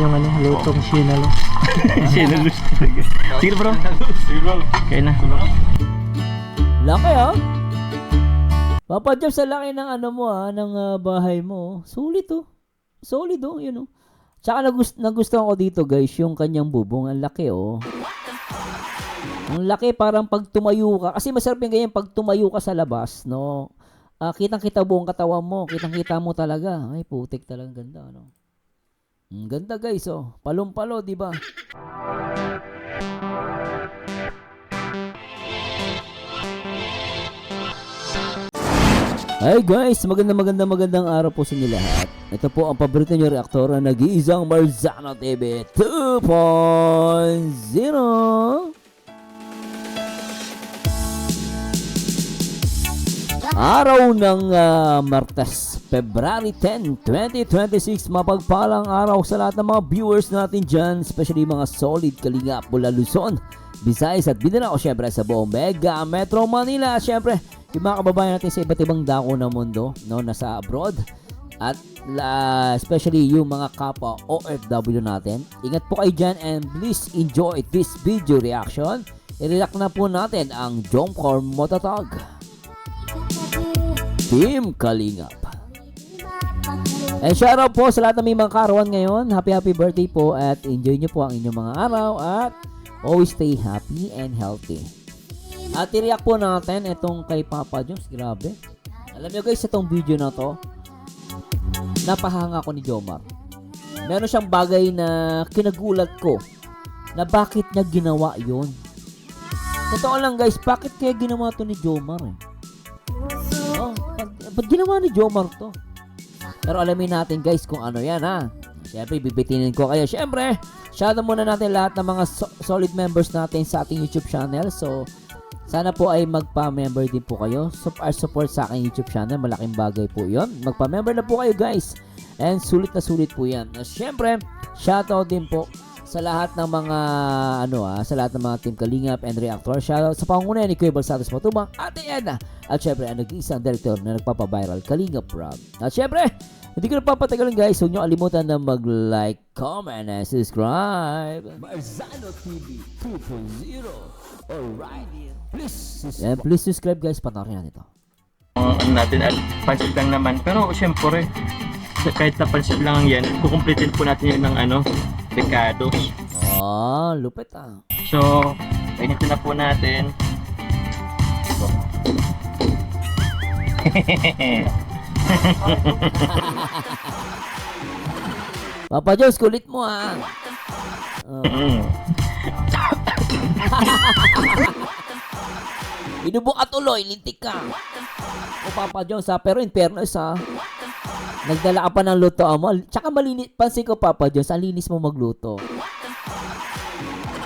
Yung ano, lutong sinalo. Sinalus. Sige bro. Kaya na. Laki ah. Papa Jeff, sa laki ng ano mo ng bahay mo. Sulit oh. Solid oh, yun oh. Tsaka nagustuhan ko dito guys, yung kanyang bubong. Ang laki oh. Ang laki, parang pag tumayo ka. Kasi masarap yung ganyan pag tumayo ka sa labas, no? Kitang-kita buong katawan mo. Kitang-kita mo talaga. Ay, putik talagang ganda, no? Ang ganda guys oh. Palong-palo, di ba? Hey guys, magandang araw po sa inyo lahat. Ito po ang paborito nyo reaktor na nag-iisang Marzano TV 2.0. Araw ng Martes, February 10, 2026. Mapagpalang araw sa lahat ng mga viewers natin dyan, especially mga solid Kalingap mula Luzon, Visayas at Mindanao, syempre sa buong Mega Metro Manila. Syempre, yung mga kababayan natin sa iba't ibang dako ng mundo, no, nasa abroad. At especially yung mga kapwa OFW natin. Ingat po kayo dyan and please enjoy this video reaction. I-react na po natin ang Jomcar Motovlog Team Kalingap. And shoutout po sa lahat ng may mga karawan ngayon. Happy birthday po at enjoy nyo po ang inyong mga araw at always stay happy and healthy. At i-react po natin itong kay Papa Joms. Grabe. Alam nyo guys, itong video na to, napahanga ko ni Jomar. Meron siyang bagay na kinagulat ko na bakit niya ginawa yun. Totoo lang guys, bakit kaya ginawa to ni Jomar eh? Oh, ba't ginawa ni Jomar to? Pero alamin natin guys kung ano yan ha. Siyempre, bibitinin ko kayo. Siyempre, shoutout muna natin lahat ng mga solid members natin sa ating YouTube channel. So, sana po ay magpa-member din po kayo. Support sa aking YouTube channel. Malaking bagay po yon. Magpa-member na po kayo guys. And sulit na sulit po yan. Siyempre, shoutout din po sa lahat ng mga sa lahat ng mga Team Kalingap and Reactor. Shoutout sa pangunayan ni Kuya Balsatos Matubang, Ate Edna. At syempre, ang nag-iisang director na nagpapaviral, Kalingap Rob. At syempre, hindi ko nagpapatagalin guys. Huwag nyo kalimutan na mag-like, comment, and subscribe. Marzano TV 2.0. Alright. Please subscribe guys. Panoorin natin ito. Ano natin at pansit lang naman. Pero syempre, kahit na pansit lang yan, kukumplitin po natin yun ng decados. Lupit ah. So, painitin na po natin. Papa Jones, kulit mo ah. Inubo ka tuloy, lintik ka. O Papa Jones pero in fairness nagdala ka pa ng luto mo. Tsaka malinis, pansin ko Papa Jones, ang linis mo magluto.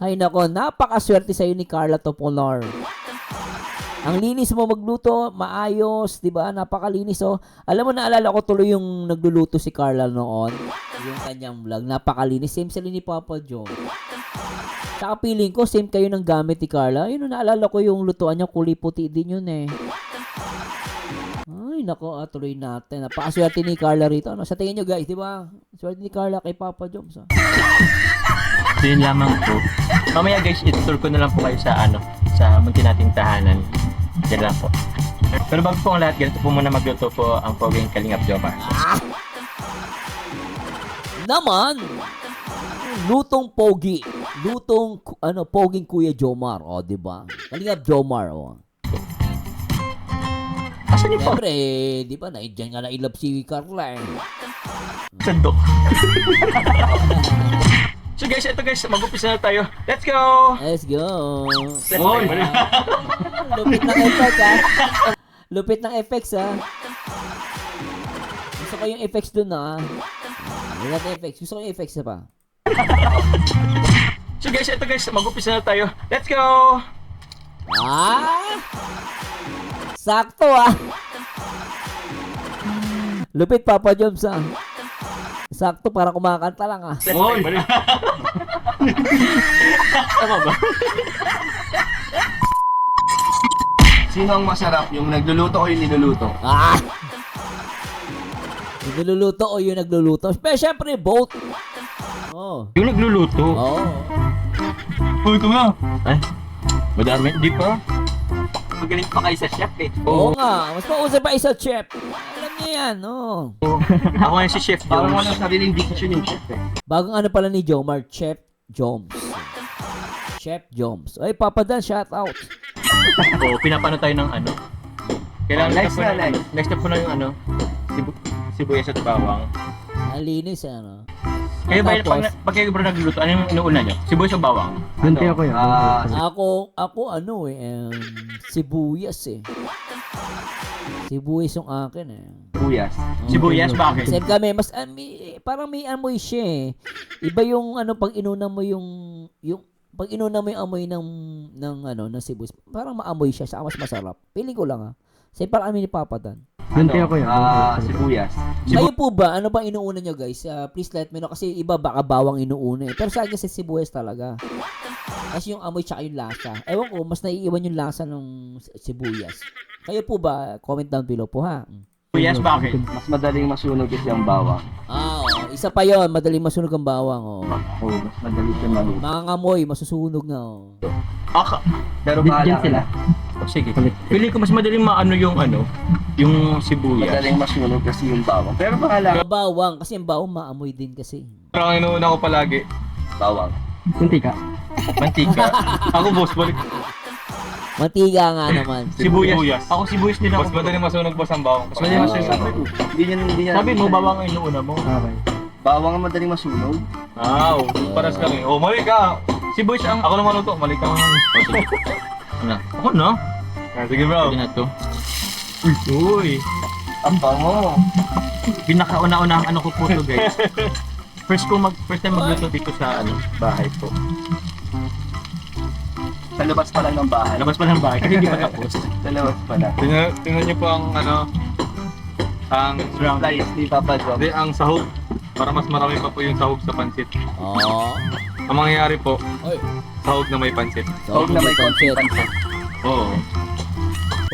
Ay nako, napakaswerte sa'yo ni Carla Topolar. Ang linis mo magluto, maayos, di ba? Napakalinis oh. Alam mo, naalala ko tuloy yung nagluluto si Carla noon. Yung kanyang vlog, napakalinis. Same sila ni Papa Jones. Tsaka feeling ko, same kayo ng gamit ni Carla. Yun, naalala ko yung lutuan niya, kulay puti din yun eh. Ay, nako, tuloy natin. Napakaswerte ni Carla rito. Sa tingin nyo guys, di ba? Swerte ni Carla kay Papa Jones. So yun lamang po. Mamaya guys, itutur ko na lang po kayo sa sa munti nating tahanan. Diyan lang po. Pero bago po ang lahat, ganito po muna magluto po ang poging Kalingap Jomar. Naman! Lutong pogi. Lutong poging Kuya Jomar, di ba? Kalingap Jomar, Asan niyo po? Siyempre, di ba, naidyan nga na ilap si Carla eh. Sandok. So guys, ito guys, mag-umpisa na tayo. Let's go! Let's go! Oy! Lupit ng effects Lupit ng effects Gusto ko yung effects dun Wala na effects. Gusto ko yung effects na pa. So guys, ito guys, mag-umpisa na tayo. Let's go! Sakto Lupit Papa Joms Sakto para kumakanta lang Oy! Tama ba? Sino ang masarap? Yung nagluluto o yung niluluto? Yung niluluto o yung nagluluto? Pero syempre both. Oo. Yung nagluluto. Oo. Oh, ito nga. Ay, madami. Di pa. Magaling pa kayo sa chef eh. Oo nga. Mas mausap pa isa chef. Alam niyo yan, no? Ako ngayon si Chef Parang Jones. walang sariling diction yung chef eh. Bagong ano pala ni Jomar, Chef Joms. Chef Joms. Ay, Papa Dan, shout out. Oo, pinapano tayo ng ano. Kailangan Oh, next po na, ng- next. Next step po na yung ano. Sibuyas at bawang. Alinis, ano? Kayo ba, Tapos? pag kayo bro nagluluto, ano yung inuuna nyo? Sibuyas o bawang? Ganti ako yun. Ako ano sibuyas eh. Sibuyas yung akin eh. Buyas. Sibuyas, bakit? Kasi kami, mas, parang may amoy siya eh. Iba yung ano, pag inuna mo yung pag inuna mo yung amoy ng sibuyas, parang maamoy siya, saka mas masarap. Feeling ko lang ah. Kasi parang amin ni Papa Dan. Ganti ako yun. Sibuyas. Kayo po ba? Ano bang inuuna nyo guys? Please let me know. Kasi iba baka bawang inuuna eh. Pero sa akin kasi sibuyas talaga. Kasi yung amoy tsaka yung lasa. Ewan ko, mas naiiwan yung lasa ng sibuyas. Kayo po ba? Comment down below po ha. Sibuyas, bakit? Mas madaling masunog kasi ang bawang. Oo. Isa pa yon, madaling masunog ang bawang. Oh. Oo, mas madali siya maluto. Mangangamoy, masusunog na. Oh. Pero bahala ka na. Oh, sige. Pili ko mas madaling maano yung sibuyas. Madaling masunog kasi yung bawang. Pero bahala ka. Bawang, kasi ang bawang maamoy din kasi. Parang inuuna ko palagi. Bawang. Mantika. Ako boss, balik. Mantiga nga naman. Sibuyas. Ako sibuyas din ako. Mas madaling masunog boss ang bawang. Mas madaling masunog. Hindi niya. Sabi mo, bawang ang inuuna mo. Bawang ang madaling masunog. Paras kami. Oh, mali ka. Sibuyas ang... Ako naman ito, mali ka. Ano? Ako no? Sige bro. Pwede na to. Uy. Ang bango. Pinakauna-unang ano ko po to guys. First time magluto dito sa bahay ko. Sa labas pa lang ng bahay. Labas pa ng bahay kasi hindi pa tapos. Sa labas pa lang. Tingnan niyo po ang ang Slice ni Papa John. hindi, ang sahog. Para mas marami pa po yung sahog sa pansit. Oo. Ang mangyayari po, Oy. sahog na may pansit. Huwag na may konting pansit. Oo.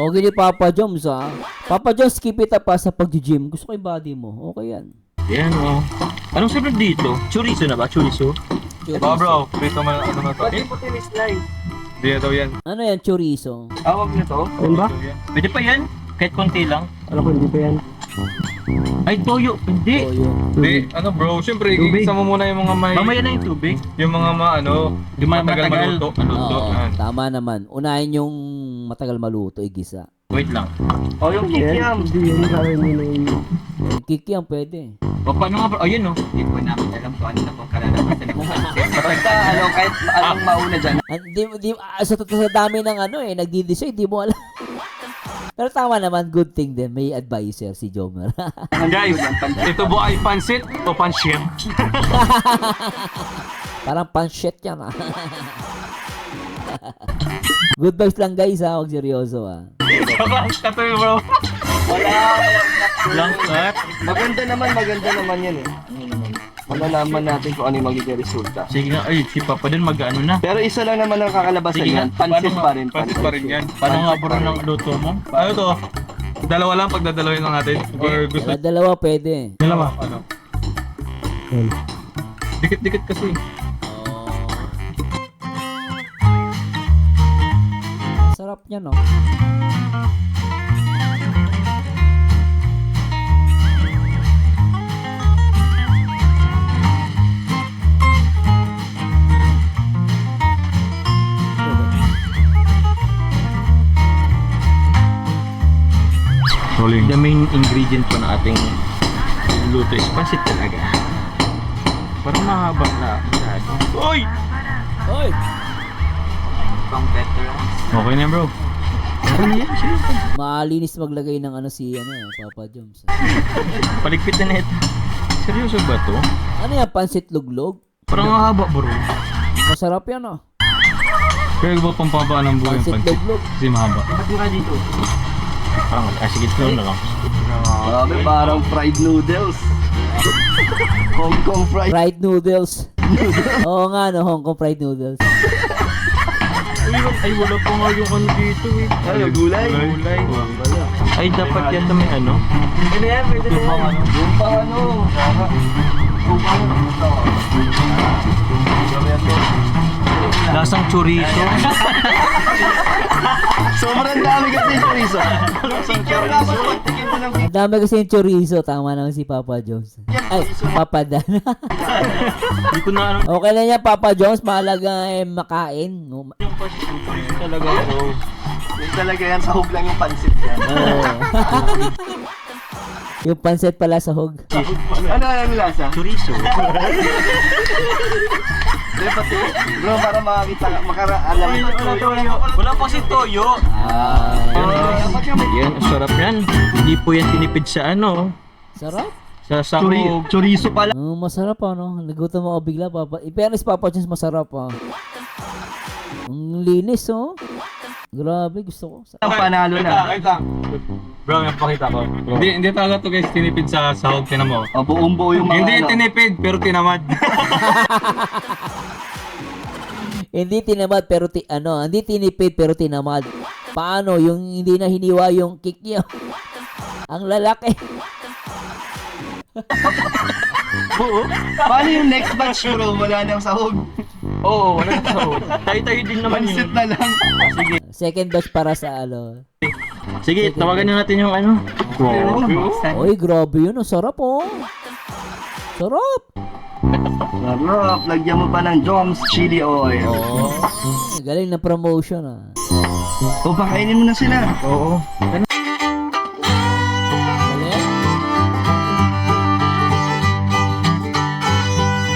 Okay ni Papa Joms ha. Papa Joms, keep it up pa sa pag-gym. Gusto ko yung body mo. Okay yan. Yan oh. Anong sunod dito? Chorizo na ba? Chorizo? Ba bro, prito mo ano na to. Pwede po slice. Hindi na daw yan. Ano yan, chorizo? Awag na to. Pwede pa yan? Kahit konti lang? Ano ko hindi pa yan? Ay, toyo. Hindi. Toyo. Hindi, ano siyempre, igisa mo muna yung mga may... Mamaya na yung tubig. Yung mga Yung mga matagal matagal. maluto. Oo, Yan. tama naman. Unahin yung matagal maluto, igisa. Wait lang. O yung kikiam. Kikiam pwede. O paano nga bro? Ayun oh. Hindi ko namin alam kung ano na pong kalalabasan ng Basta kahit anong mauna dyan. Sa dami ng nagdi-decide, di mo alam. Pero tama naman, good thing din. May advisor si Jomer. Guys, ito po ay pansit o pansyem? Parang panshit yan ah. Good vibes lang guys ha, huwag seryoso ah. Ito yun bro. Long cut. Maganda naman yan eh. Malalaman natin kung ano yung magiging resulta. Sige nga. Ay, si Papa din mag-ano na. Pero isa lang naman ang kakalabasan Sige yan. nga. Pansit pa rin. Pansit pa rin yan. Paano nga bro ng luto mo? Ano to? Dalawa lang pag dadalawin lang natin? Or gusto Dalawa pwede. dalawa? Ano? Dikit-dikit kasi. Sarap niya no. Rolling. The main ingredient po ng ating luto is pansit talaga. Parang mahaba na masyado. Uy! Hoy! Pang better. Okay na bro. Ano yan? Malinis maglagay ng Papa Joms. Paligpit na net. Seryoso ba to? Ano yan, pansit luglog? Parang mahaba bro. Masarap yan ah. Kaya ba pampaba ng buhay yung Pansit pansit? luglog. Kasi mahaba. Ba't nga dito? Parang, sige, slow na lang. Grabe, parang fried noodles. Hong Kong fried. Fried noodles. Oo nga no, Hong Kong fried noodles. Ay, wala pa nga yung ano dito eh. Ano, gulay? Gulay. Ay, dapat yan na may ano. Pwede na yan. Yung pang ano. Lasang chorizo. Sobrang dami kasi yung chorizo. Picture nga ba? Pagtikin mo ng Ang dami kasi yung chorizo. Tama naman si Papa Jones. Ay, Papa Dan. Hindi ko na alam. Okay na yan, Papa Jones. Mahalaga makain. No, Yung chorizo talaga bro. Yung talaga yan, sahog lang yung pansit yan. Oo. Yung pansit pala sa hog. Ano yung lasa? Chorizo. Pati, bro, para makakita, alam mo. Wala pa si Toyo. Dapat yung may Yan, sarap yan. Hindi po yan tinipid sa ano. Sarap. Sa sahog. chorizo pala. Masarap ano. Nagutom ako bigla, Papa. Ipanis, Papa Jones, masarap Ang linis, oh. Grabe, gusto ko. Ang panalo na. Wait lang. Bro, may pakita ko. Hindi talaga to guys tinipid sa sahog, tinan mo. O, buong buo yung mga Hindi ano. tinipid, pero tinamad. Hindi tinamad pero hindi tinipid pero tinamad. Paano yung hindi na hiniwa yung kick niya? Ang lalaki. Paano yung next batch, bro? Wala nang sahog. Oo, wala na sahog. Tayo-tayo din naman Pansit yun. na lang. Sige. Second batch para sa Sige, tawagan na natin yung ano. Oy, grabe yun. Ang sarap, oh. Sarap. Sarap, lagyan mo pa ng Joms chili oil. Oh. Galing na promotion, O, pakainin mo na sila. Oo. Galing.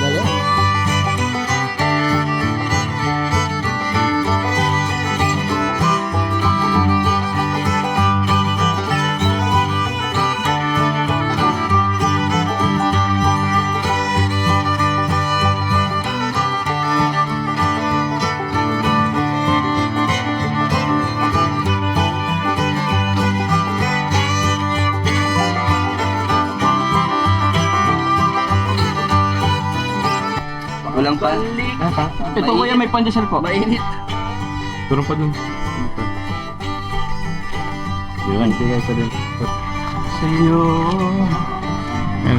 Galing. Walang pa. Ito kuya, may pandesal po. Mainit. Turun pa dun. Yun, bigay ko din. Sa'yo.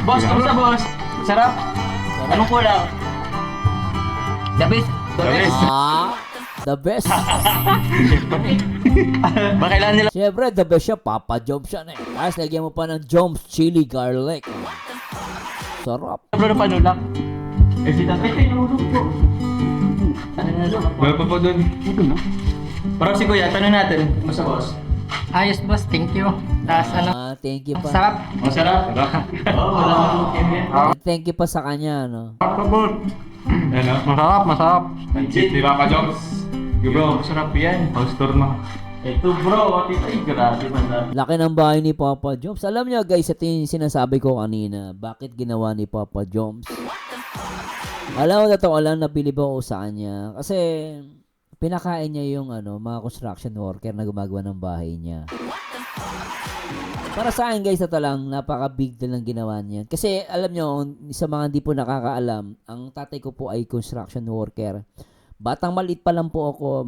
Boss, kamusta boss? Sarap? Anong kulang? The best. The best. Baka kailangan nila. Siyempre, the best siya. Papa Jones siya eh. Tapos, lagyan mo pa ng Jones chili garlic. Sarap. Bro, na panulak. Eh, si tatay kayo nahulog po. Meron pa po dun. Parang si kuya, tanong natin. Kamusta boss? Ayos boss, thank you. Tapos ano, Thank you pa. sarap. Masarap? Oo, wala akong yan. Thank you pa sa kanya, no? Ano? Masarap, masarap. Pansit ni Papa Jones. Go bro. Masarap yan. House tour na. Ito bro, tito, ay grabe man. Laki ng bahay ni Papa Jones. Alam niyo guys, ito yung sinasabi ko kanina. Bakit ginawa ni Papa Jones? Alam mo, totoo lang, nabilib ako sa kanya. Kasi, pinakain niya yung mga construction worker na gumagawa ng bahay niya. Para sa akin guys, ito lang, napaka-big deal ng ginawa niya. Kasi, alam niyo, sa mga hindi po nakakaalam, ang tatay ko po ay construction worker. Batang maliit pa lang po ako,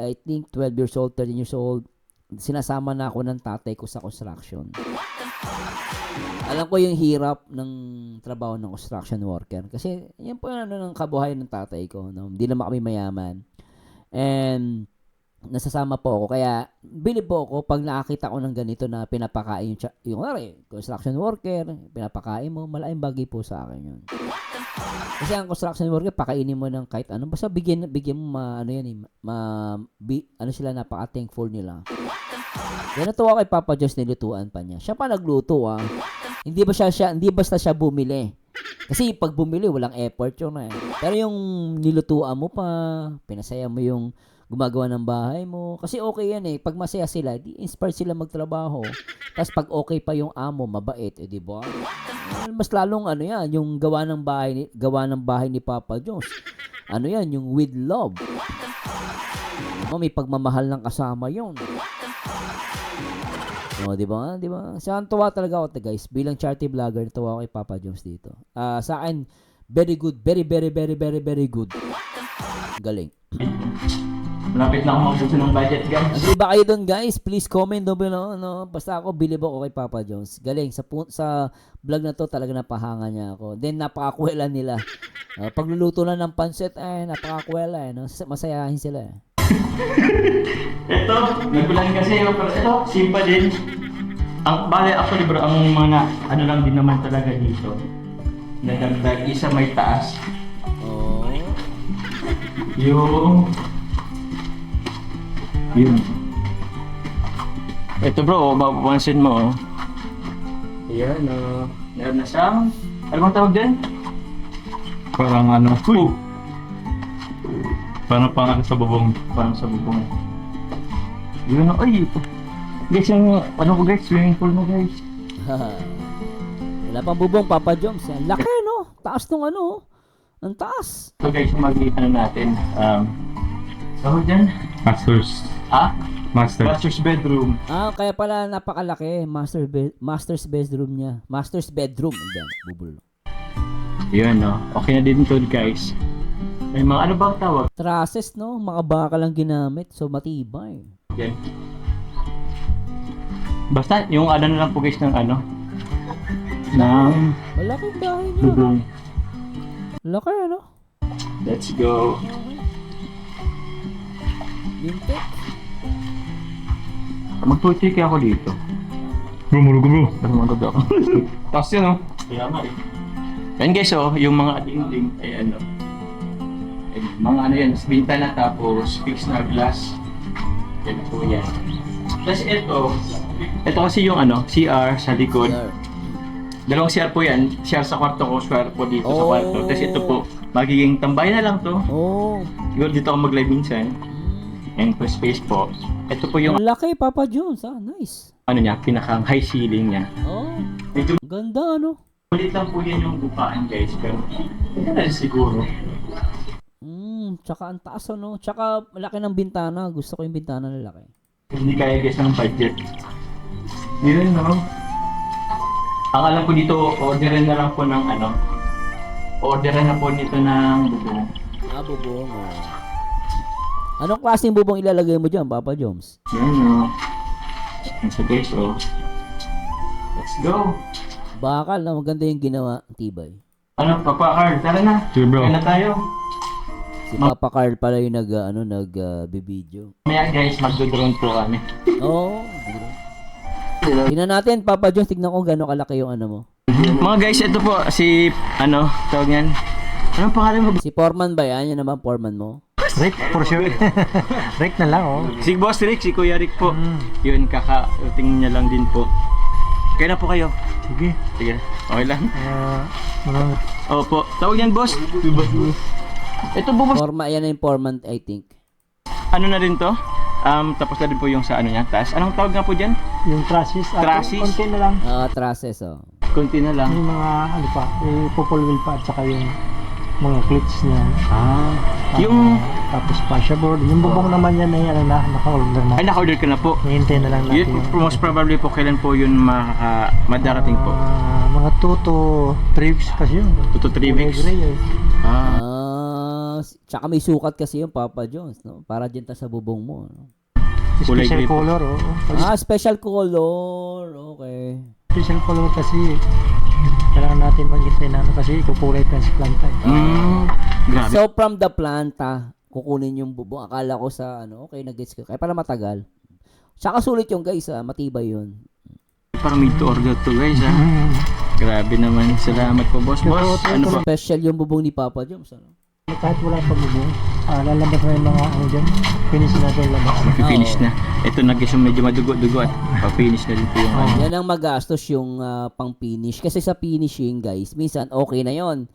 I think 12 years old, 13 years old. Sinasama na ako ng tatay ko sa construction. Alam ko yung hirap ng trabaho ng construction worker. Kasi yan po yung ng kabuhayan ng tatay ko. No? Hindi naman kami mayaman. And nasasama po ako. Kaya bilib po ako pag nakakita ko ng ganito na pinapakain yung construction worker, pinapakain mo, malaking bagay po sa akin yun. Kasi ang construction worker, pakainin mo ng kahit ano. Basta bigyan mo sila, napaka-thankful nila. Yan natuwa kay Papa Jones, nilutuan pa niya. Siya pa nagluto Hindi basta siya bumili. Kasi pag bumili, walang effort yun Pero yung nilutuan mo pa, pinasaya mo yung gumagawa ng bahay mo. Kasi okay yan Pag masaya sila, di-inspire sila magtrabaho. Tapos pag okay pa yung amo, mabait, di ba? Mas lalong yung gawa ng bahay ni Papa Jones. Yan, yung with love. Diba, may pagmamahal ng kasama yun. Di ba? Saan tuwa talaga ako, guys. Bilang charity vlogger, tuwa ako kay Papa Jones dito. Sa akin, very good. Very, very, very, very, very good. Galing. Malapit na ako magsusunod ng budget, guys. Agree ba kayo doon, guys? Please comment down below. No? Basta ako, believe ako kay Papa Jones. Galing. Sa vlog na to, talaga napahanga niya ako. Then, napakakwela nila. Pagluluto na ng pancit, napakakwela. No? Masayahin sila. Ito, nagulan kasi yung pero ito, simple din. Bale, actually bro, ang mga ano lang din naman talaga dito. Nadagdag isa may taas. Oh. Yung... Yun. Ito bro, mapapansin mo. Ayan, meron na siyang... Ano bang tawag din? Parang ano. Uy! Parang pang ano sa bubong. Parang sa bubong. Yun, ay! Guys, yung ano ko guys, swimming pool mo guys. Wala pang bubong, Papa Jones. Ang laki, no? Taas nung ano. Ang taas. So guys, ano natin, tawag dyan? Masters. Ha? Master. Master's bedroom. Kaya pala napakalaki. Master's bedroom niya. Master's bedroom. And then, bubul. Yun, no? Okay na din to guys. May mga ano bang tawag? Trusses, no? Mga baka lang ginamit. So, matibay. Yan. Basta, yung ano na lang po guys ng ano? Ng Malaking bahay niya. bubong. Laki, ano? Let's go. Lintik. Magtutik ako dito. Bro, mulog bro. Basta magod ako. Taas yan oh. Kaya nga eh. Yan guys, oh, yung mga dingding ay ano. Ay, mga ano yan, bintana tapos fixed na glass. Yan po yan. Tapos ito kasi yung ano, CR sa likod. Sir. Dalawang CR po yan. CR sa kwarto ko, CR po dito sa Oh. kwarto. Tapos ito po, magiging tambay na lang to. Oh. Siguro dito ako mag-live minsan. And for space po. Ito po yung Ang laki, Papa Jones. Nice. ano niya, pinakang high ceiling niya. Oh. Medyo Ganda, ano? ulit lang po yan yung bupaan guys. Pero hindi na rin siguro. Tsaka ang taas, ano? Tsaka laki ng bintana. Gusto ko yung bintana na laki. Hindi kaya guys ng budget. Yun, no? Ang alam ko dito, orderan na lang po ng ano. Orderan na po nito ng bubong. Bubong. Anong klaseng bubong ilalagay mo dyan, Papa Jones? Yun, no? Yan sa guys, oh. Let's go! Bakal na maganda yung ginawa. Tibay. Ano, Papa Carl, tara na. Sige bro. Kaya na tayo. Si Papa Carl pala yung bibideo. Maya guys, magdo-drone po kami. Oo. Tingnan natin, Papa Jones. Tignan ko gano'ng kalaki yung ano mo. Mga guys, ito po si, ano, tawag yan. Anong pangalan mo? Si Foreman ba yan? Yan naman Foreman mo? Rick, for sure. Rick na lang, oh. Si Boss Rick, si Kuya Rick po. Yun, kaka-tingin niya lang din po. Kaya na po kayo. Sige. Sige, okay lang. Maraming. Opo, tawag yan boss. Ito po boss. Forma, yan yung Foreman, I think. Ano na rin to? Tapos na rin po yung sa ano niya, taas. Anong tawag nga po dyan? Yung trusses. Trusses? Konti na lang. Trusses, oh. Kunti na lang. Yung mga, ano pa, popol pa at saka yung mga clips niya. Yung, Tapos pasha board. Yung bubong naman yan ay ano na, naka-order na. ay naka-order ka na po. Hihintay na lang natin Yun, most probably po kailan po yun madarating po? Mga 2 to 3 weeks kasi yun. 2 to 3 weeks. Gray, eh. Tsaka may sukat kasi yung Papa Jones, no? Para dyan ta sa bubong mo, no? Kulay Special gray po. color, oh. Special color. Okay. Special color kasi kailangan natin mag-hintay na ano kasi ikukulay pa sa planta. Grabe. So, from the planta, kukunin yung bubong. Akala ko sa, okay, nag-gets ko. Kaya pala matagal. Tsaka sulit yung guys, matibay yun. Parang made to order to guys ha. Grabe naman. Salamat po boss. Boss, ano po? Special yung bubong ni Papa Jones, ano? Kahit wala pa bubong, lalabas na yung mga ano dyan, finish na ito labas. Finish na. Ito nag-guess yung medyo madugo-dugo at pa-finish na din po yung ano. Yan ang magastos yung pang-finish. Kasi sa finishing, guys, minsan okay na yon.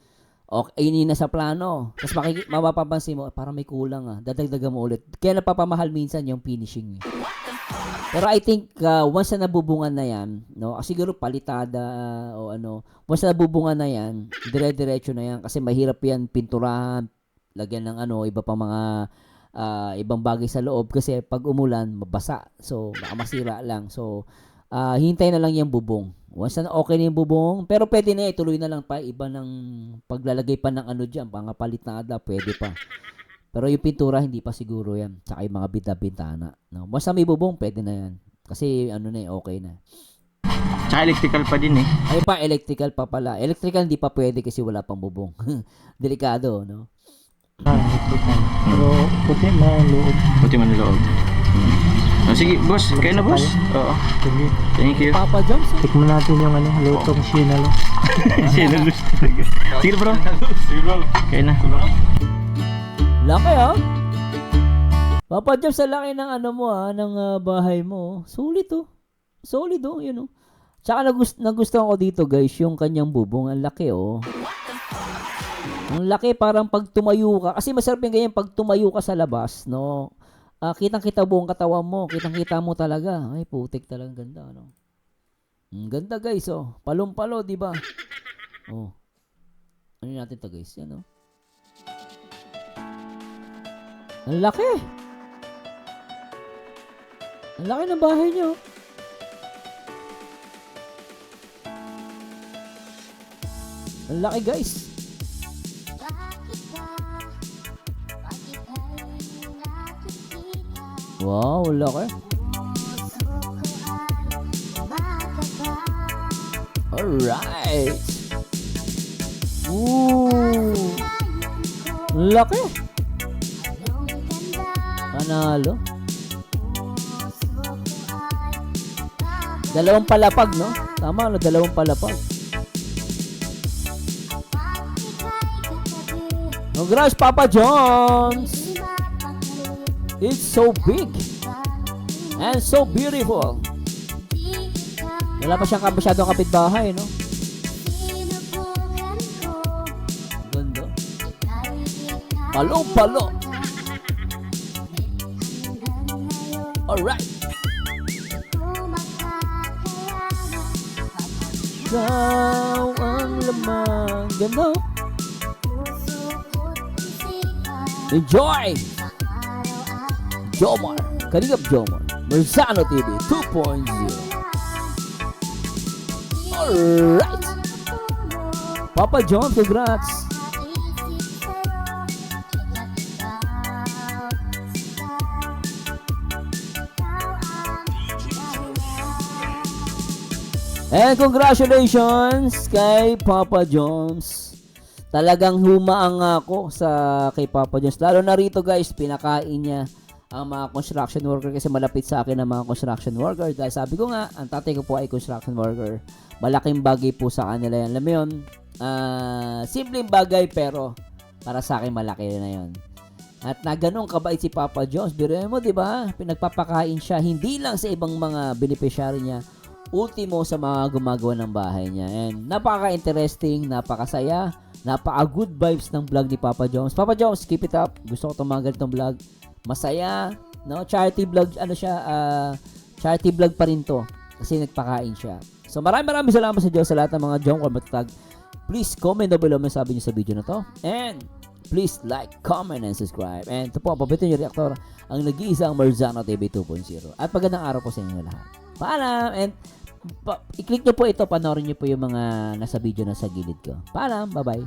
Okay, yun na sa plano. Tapos mapapansin mo, parang may kulang Dadagdagan mo ulit. Kaya napapamahal minsan yung finishing. Pero I think once na nabubungan na yan, no, siguro palitada o ano, once na nabubungan na yan, dire-diretso na yan kasi mahirap yan pinturahan, lagyan ng ano, iba pang mga ibang bagay sa loob kasi pag umulan, mabasa. So, baka masira lang. So, hintay na lang yung bubong. Once na okay na yung bubong, pero pwede na ituloy na lang pa iba ng paglalagay pa ng ano diyan, pangapalit na ada, pwede pa. Pero yung pintura, hindi pa siguro yan. Tsaka yung mga bintana. No? Basta may bubong, pwede na yan. Kasi ano na okay na. Tsaka electrical pa din eh. Ay pa, electrical pa pala. Electrical hindi pa pwede kasi wala pang bubong. Delikado, no? Electrical. Pero puti na ang loob. Buti man loob. Oh, sige, boss. Kayo na, boss. Oo. Sige. Thank you. Papa John's. Tikman natin yung lutong sinalo. Sinulus talaga. Sige, bro. Kayo na. Laki ha? Papa John's, sa laki ng ano mo ha, ng bahay mo. Sulit oh. Solid oh, yun oh. Tsaka nagustuhan ko dito guys, yung kanyang bubong. Ang laki oh. Ang laki, parang pag tumayo ka. Kasi masarap yung ganyan pag tumayo ka sa labas, no? Kitang-kita buong katawan mo. Kitang-kita mo talaga. Ay, putik talagang ganda, no? Ang ganda, guys, oh. Palong-palo, di ba? Oh. Ano natin to, guys? Yan, oh. Ang laki. Ang laki ng bahay niyo. Ang laki, guys. Wow, laki. Alright. Ooh. Laki. Panalo. Dalawang palapag, no? Tama, no? Dalawang palapag. Congrats, Papa John's! It's so big and so beautiful. Wala pa siyang masyadong kapitbahay, no? Ganda. Palo-palo. Alright. Ikaw ang lamang. Ganda. Enjoy! Jomar, Kalingap Jomar, Merzano TV 2.0. Alright! Papa John, congrats! And congratulations kay Papa John's. Talagang humaang ako sa kay Papa John's. Lalo na rito guys, pinakain niya ang mga construction worker kasi malapit sa akin ang mga construction worker. Dahil sabi ko nga, ang tatay ko po ay construction worker. Malaking bagay po sa kanila yan. Alam mo yun, simpleng bagay pero para sa akin malaki na yun. At na ganun kabait si Papa John's. Biruin mo, di ba? Pinagpapakain siya hindi lang sa ibang mga beneficiary niya, ultimo sa mga gumagawa ng bahay niya. And napaka-interesting, napakasaya, napaka-good vibes ng vlog ni Papa John's. Papa John's, keep it up. Gusto ko tumagal itong vlog. Masaya, no? Charity vlog, charity vlog pa rin to. Kasi nagpakain siya. So maraming salamat sa Diyos sa lahat ng mga John or matatag. Please comment down below sabi niyo sa video na to. And please like, comment, and subscribe. And ito po, pabitin niyo reaktor ang nag-iisang Merzano TV 2.0. At magandang araw po sa inyo lahat. Paalam! And i-click nyo po ito, panoorin nyo po yung mga nasa video na sa gilid ko. Paalam! Bye-bye!